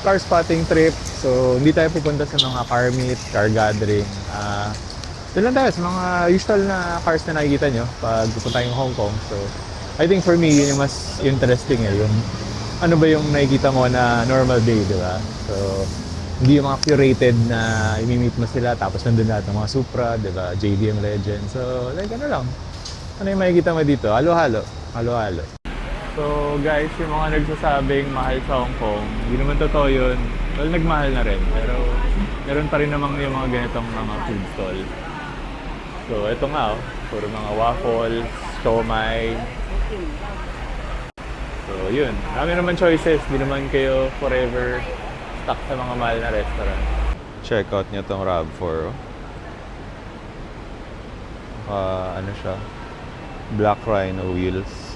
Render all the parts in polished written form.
car spotting trip. So, hindi tayo pupunta sa mga car meet, car gathering. Doon lang tayo sa mga usual na cars na nakikita nyo pag pupunta yung Hong Kong. So, I think for me, yun yung mas interesting eh. Yung ano ba yung nakikita mo na normal day, di ba? So, hindi yung mga curated na imi-meet mo sila tapos nandun lahat ng mga Supra, di ba? JDM Legend. So, like ano lang. Ano yung makikita mo dito? Halo-halo. Halo-halo. So guys, yung mga nagsasabing mahal sa Hong Kong, hindi naman totoo yun. Well, nagmahal na rin. Pero meron pa rin namang yung mga ganitong mga food stall. So ito nga oh, puro mga waffles, siomai. So yun, marami naman choices. Hindi naman kayo forever stuck sa mga mahal na restaurant. Check out nyo tong RAV4. Ano siya? Black Rhino wheels.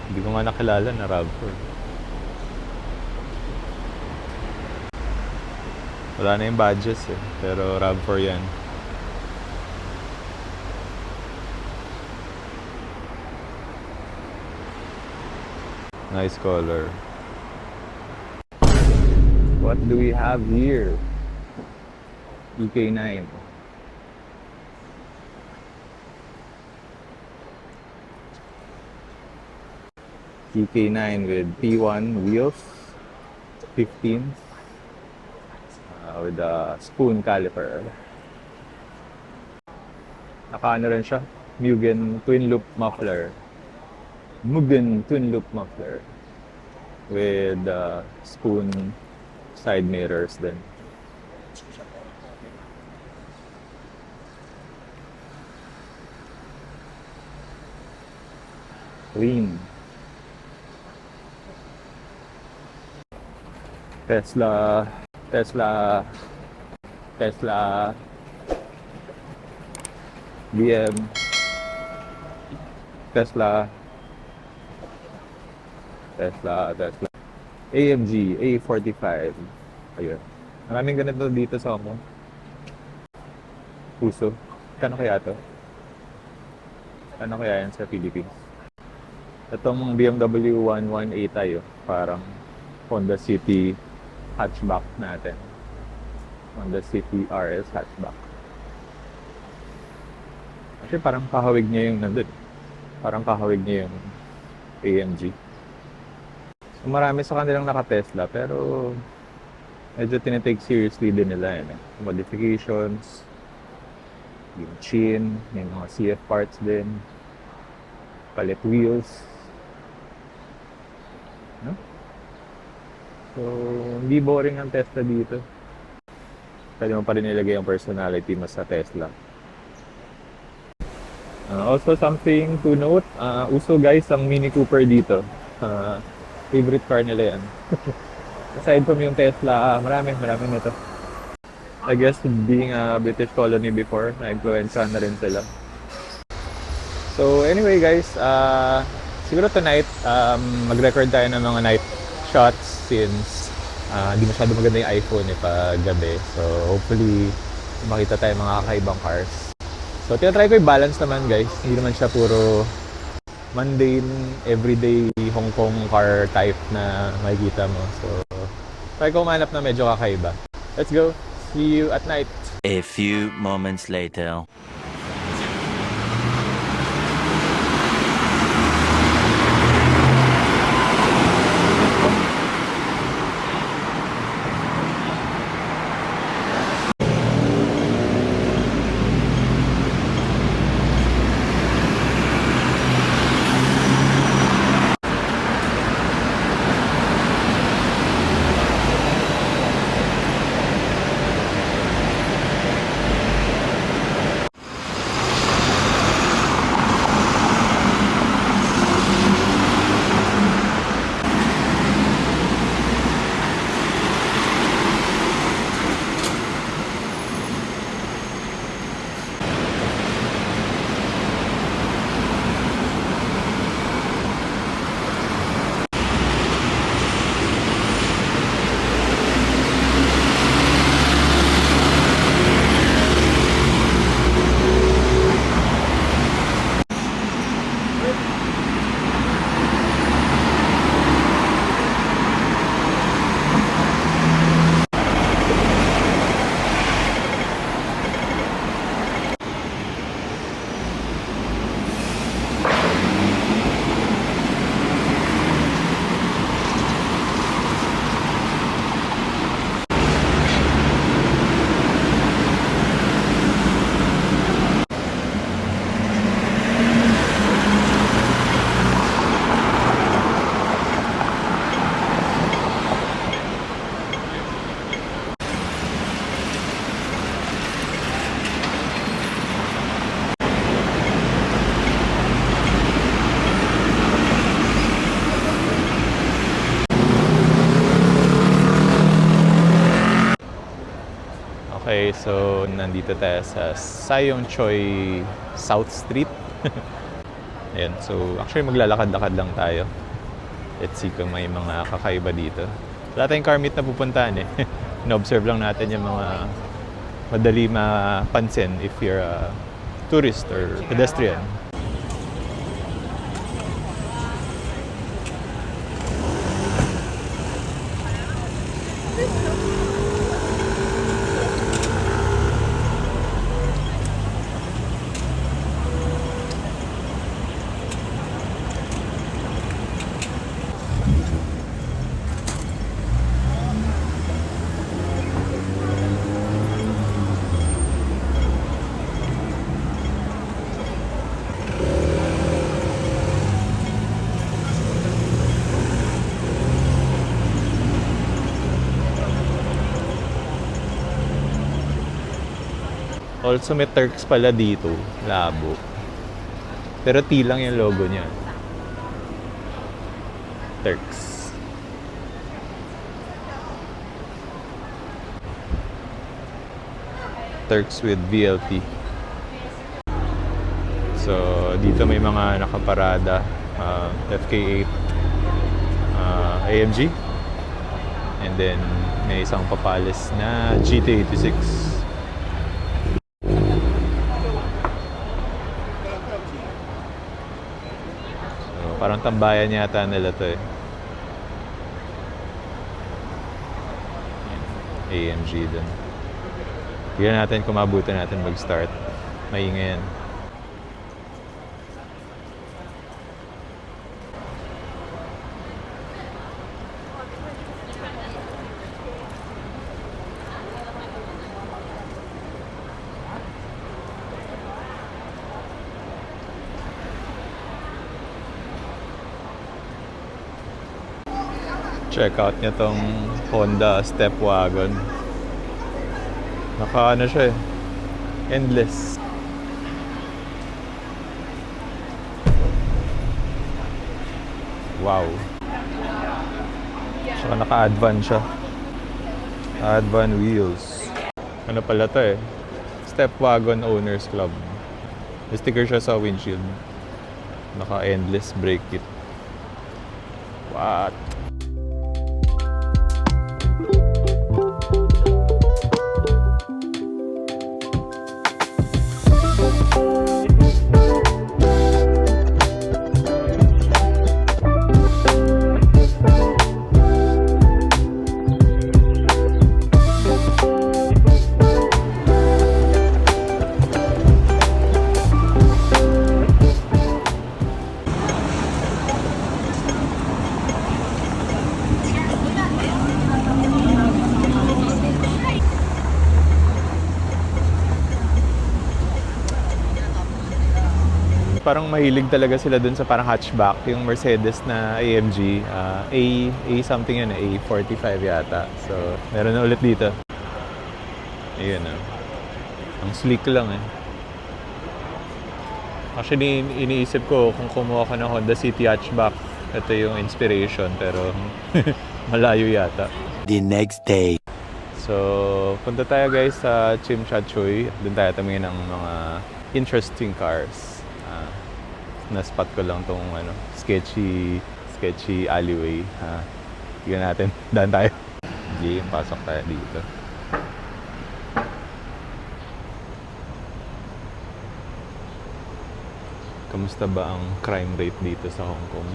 Hindi ko nga nakilala na RAV4. Wala na yung badges eh. Pero RAV4 yan. Nice color. What do we have here? EK9. EK9 with P1 wheels, 15 with a spoon caliper. Naka-ano rin siya, Mugen twin loop muffler. Mugen twin loop muffler with spoon side mirrors din. Clean. Tesla, BM, Tesla, AMG, A45. Ayun. Maraming ganito dito sa Hong Kong. Puso. Kano kaya to? Ano kaya yan sa Philippines? Itong BMW 118 tayo. Parang Honda City hatchback natin. Honda City RS hatchback. Kasi parang kahawig niya yung nandun. Parang kahawig niya yung AMG. So marami sa kanilang naka-Tesla pero medyo tinitake seriously din nila yun eh. Modifications, yung chin, yung mga CF parts din, palit wheels. No? So, hindi boring ang Tesla dito. Pwede mo pa rin nilagay yung personality mo sa Tesla. Also something to note, uso guys ang Mini Cooper dito. Favorite car nila yan. Aside from yung Tesla, marami nito. I guess being a British colony before, na-influensyahan na rin sila. So anyway guys, siguro tonight, mag-record tayo ng mga night shots since hindi masyado maganda yung iPhone pag gabi. So hopefully makita tayo mga kakaibang cars. So tinatry ko yung balance naman guys. Hindi naman siya puro mundane, everyday Hong Kong car type na makikita mo. So try ko umanap na medyo kakaiba. Let's go! See you at night! A few moments later. Okay, so nandito tayo sa Sayong Choi South Street. Ayan, so actually maglalakad-lakad lang tayo. Let's see kung may mga kakaiba dito. Wala tayong car meet na pupuntahan eh. Na-observe lang natin yung mga madali mapansin if you're a tourist or pedestrian. Also may Turks pala dito, labo. Pero T lang yung logo niya. Turks. Turks with VLT. So, dito may mga nakaparada. FK8, AMG. And then, may isang papalis na GT86. Parang tambayan yata nila to eh. AMG dun. Tignan natin kung mabuti natin mag-start. Maingay yan. Check out niya tong Honda Step Wagon. Naka ano siya eh. Endless. Wow. Saka naka-advan siya. Advan wheels. Ano pala to eh. Step Wagon Owners Club. May sticker siya sa windshield. Naka-endless brake kit. What? Parang mahilig talaga sila dun sa parang hatchback, yung Mercedes na AMG, A something yun, A45 yata. So, meron na ulit dito. Ayun ang sleek lang eh. Actually, iniisip ko kung kumuha ka ng Honda City hatchback, ito yung inspiration, pero malayo yata. The next day. So, punta tayo guys sa Chimchachoy. Doon tayo tumingin ng mga interesting cars. Na-spot ko lang tong sketchy alleyway. Tignan natin. Daan tayo. Okay, pasok tayo dito. Kamusta ba ang crime rate dito sa Hong Kong?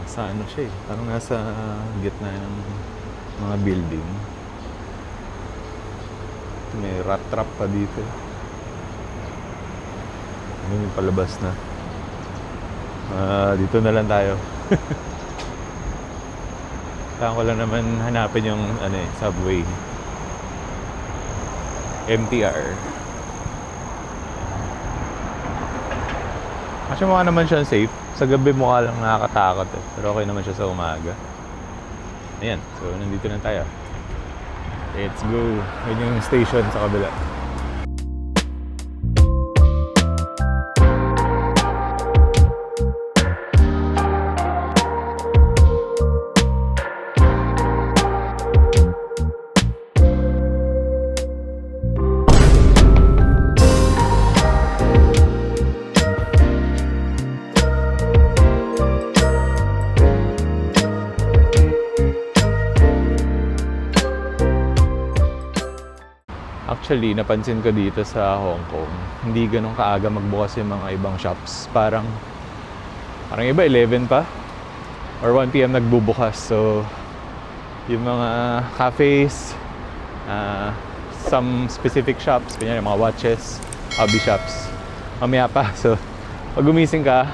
Nasa ano siya eh. Parang nasa gitna ng mga building. May rat trap pa dito. Ano yung palabas na. Dito na lang tayo. Kaya ko lang naman hanapin yung subway. MTR. Actually mukha naman siya safe. Sa gabi mukha lang nakakatakot eh. Pero okay naman siya sa umaga. Ayan. So nandito na tayo. Let's go. Yun yung station sa kabila. Actually, napansin ko dito sa Hong Kong, hindi ganun kaaga magbukas yung mga ibang shops. Parang iba 11 pa or 1 PM nagbubukas. So, yung mga cafes, some specific shops, kanya mga watches, hobby shops, mamaya pa. So, pag gumising ka,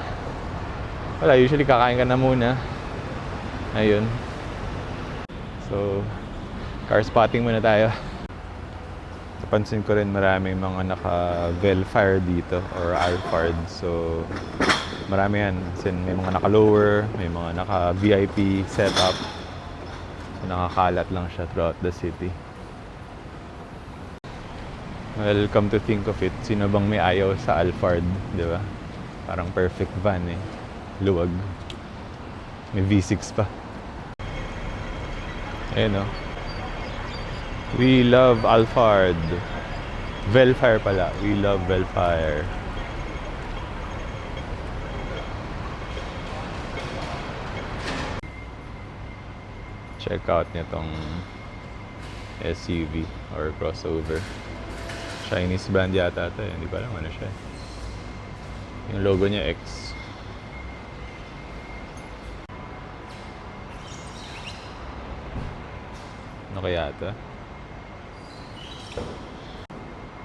wala, usually kakain ka na muna. Ayun. So, car spotting muna tayo. Napansin ko rin maraming mga naka-Velfire dito or Alphard. So, marami yan. Kasi may mga naka-lower, may mga naka-VIP setup. So, nakakalat lang siya throughout the city. Well, come to think of it, sino bang may ayaw sa Alphard, di ba? Parang perfect van eh. Luwag. May V6 pa. Ayun o. We love Alphard. Velfire pala. We love Velfire. Check out niya tong SUV or crossover. Chinese brand yata ito eh. Hindi ko alam ano siya. Yung logo niya X. Ano kaya ito?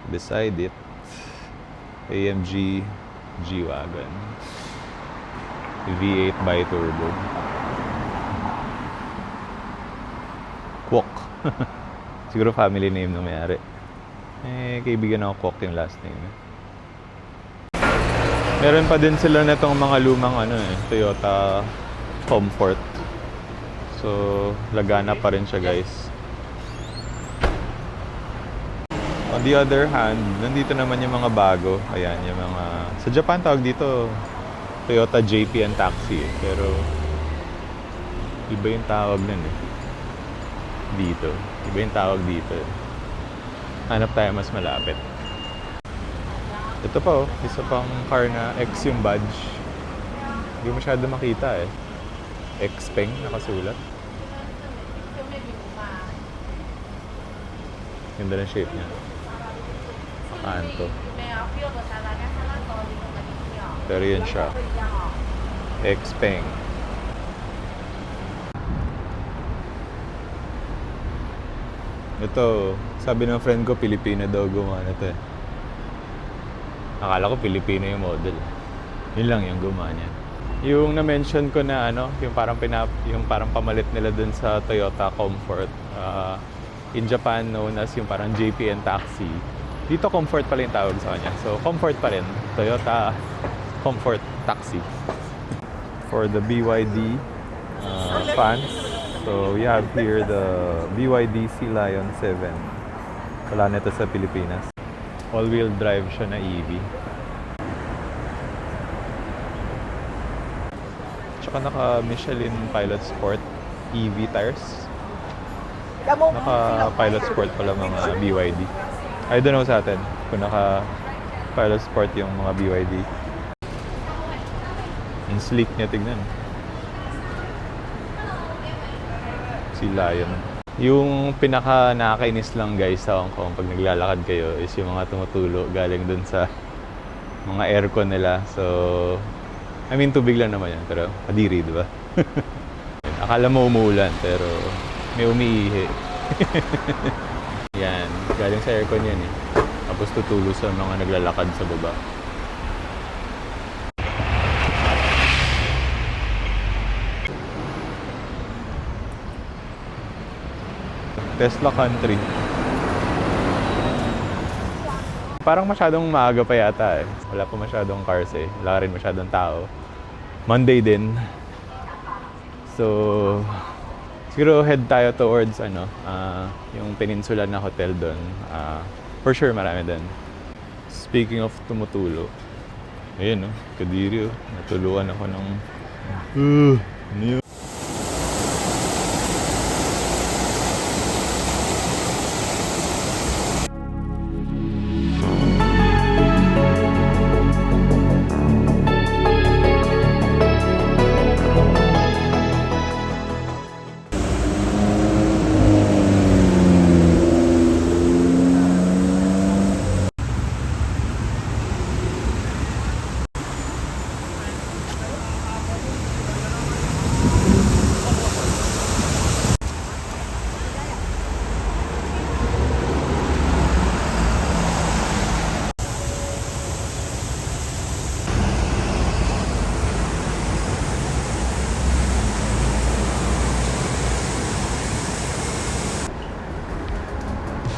Beside it, AMG G-Wagon V8 bi-turbo. Kwok. Siguro family name ng may-ari. Kaibigan ako, Kwok yung last name. Meron pa din sila na itong mga lumang Toyota Comfort. So, lagana pa rin siya, guys. On the other hand, nandito naman yung mga bago. Ayan, yung mga... Sa Japan, tawag dito Toyota JPN Taxi eh. Pero, iba yung tawag nun eh. Dito. Iba yung tawag dito eh. Hanap tayo mas malapit. Ito pa oh, isa pang car na X yung badge. Hindi masyado makita eh. Xpeng nakasulat. Ganda ng shape niya. Kanto. Pero yun siya. Xpeng. Ito, sabi ng friend ko, Pilipina daw gumawa na ito eh. Akala ko Pilipino yung model. Yun lang yung gumawa niya. Yung na-mention ko na yung parang pamalit nila dun sa Toyota Comfort. In Japan known as yung parang JPN Taxi. Dito Comfort pala yung tawag sa kanya. So Comfort pa rin. Toyota Comfort Taxi. For the BYD fans, so we have here the BYD Sea Lion 7. Wala nito sa Pilipinas. All-wheel drive siya na EV. Tsaka naka-Michelin Pilot Sport EV tires. Naka-Pilot Sport pala mga BYD. I don't know sa atin kung naka-Pilot Sport yung mga BYD. Yung sleek niya, tignan. Sea Lion. Yung pinaka nakakainis lang guys sa Hong Kong pag naglalakad kayo is yung mga tumutulo galing dun sa mga aircon nila. So, I mean tubig lang naman yan pero kadiri, di ba? Akala mo umuulan pero may umiihi. Yan, galing sa aircon yan eh. Tapos tutulo sa mga naglalakad sa baba. Tesla Country. Parang masyadong maaga pa yata eh. Wala pa masyadong cars eh. Wala rin masyadong tao. Monday din. So, siguro head tayo towards yung Peninsula na hotel doon. For sure marami din. Speaking of tumutulo. Ayun Kadiri natuluan ako ng... ano yun?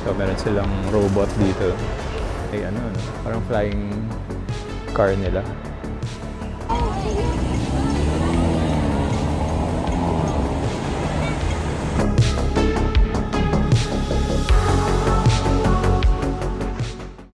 So, meron silang robot dito. Ay, ano, parang flying car nila.